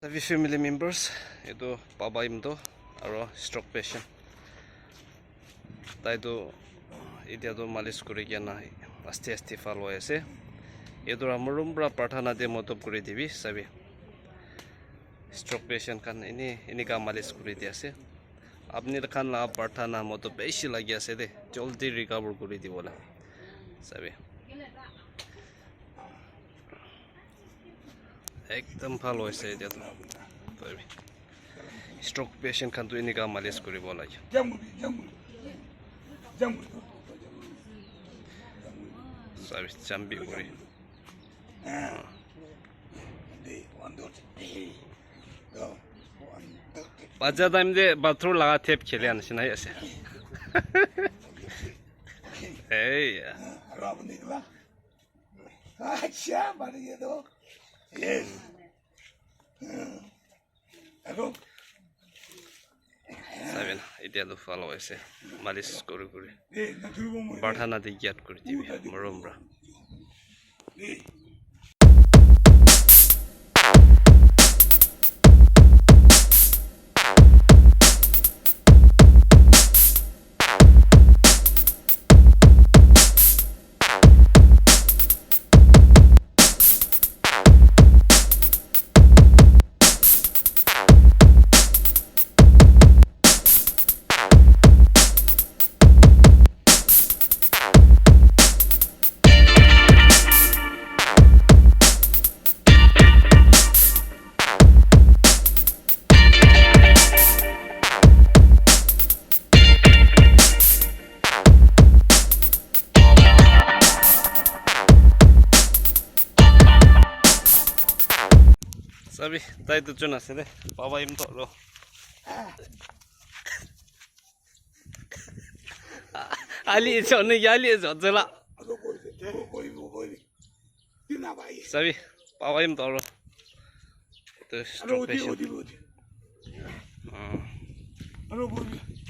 Every family members, itu papa imto, aro stroke patient. Taitu idia tu malis kuri kiana asti follow ase. Itu ramurum bra pratana de motob kuri dibi sabi. Stroke patient kan ini ka malis kuri dia ase. Apni kan la pratana motob beshi lagi ase de, joldi recover kuri di bola. Sabi. एकदम ভালো হইছে এটা তো তবে stroke patient খান তো ইনি কা মালিশ করিব লাগে সব চাম্বি করি বাজা টাইম দে বাথরুম লাগা টেপ খেলে আনছি না আছে এই আচ্ছা বাড়িয়ে দাও Yes. Saben, itu adalah follow ese, malis kuri. Barhana di giat kuri tibi, merombra. Sabi, tayo tu cuna sih deh, papa im to lo. Ali itu ni ali itu jelas. Sabi, papa im to lo. Itu stroke patient.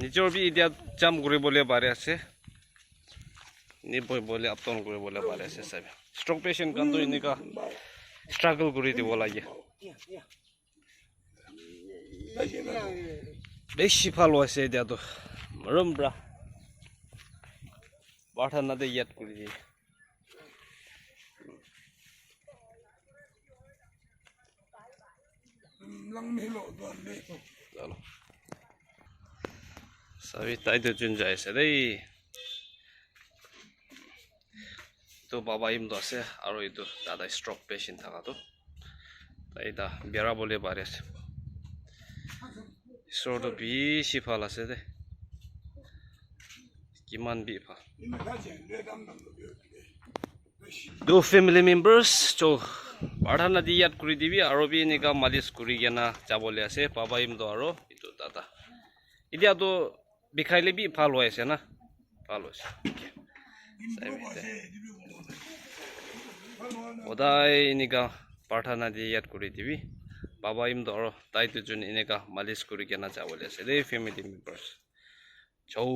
Ni coba dia jam guri boleh baris sih. Ni boleh upton guri boleh baris sih sabi. Stroke patient kan tu ini ka struggle guri di bola aja. বেশি ভালো আছে এটা তো রুমব্রা পাঠানা দে ইয়াত করে দি চলো সবই তাই তো চুন যাইছে রে তো বাবা ইম তো আছে আর এই তো দাদা স্ট্রোক পেশেন্ট থাকা তো এটা বেড়া বলে পারেছে সরটো বেশি ফাল আছে দে কিমান বিফা দো ফ্যামিলি মেম্বার্স তো পাঠানা দি ইয়াত কৰি দিবি আৰু বি এনেকা মালিশ কৰি কেনা যাবলৈ আছে পাবা ইম তো আৰু এইটো দাদা এতিয়া তো বিষাইলে বি ভাল হৈ আছে না ভাল হৈছে সদায় এনেকা পাঠানা দি ইয়াত কৰি দিবি বাবা ইম ধৰ তাই দুজন এনেকা মালিশ কৰি কেনা যাবলৈ আছে দেই ফেমিলি মেম্বাৰ্ছ চৌ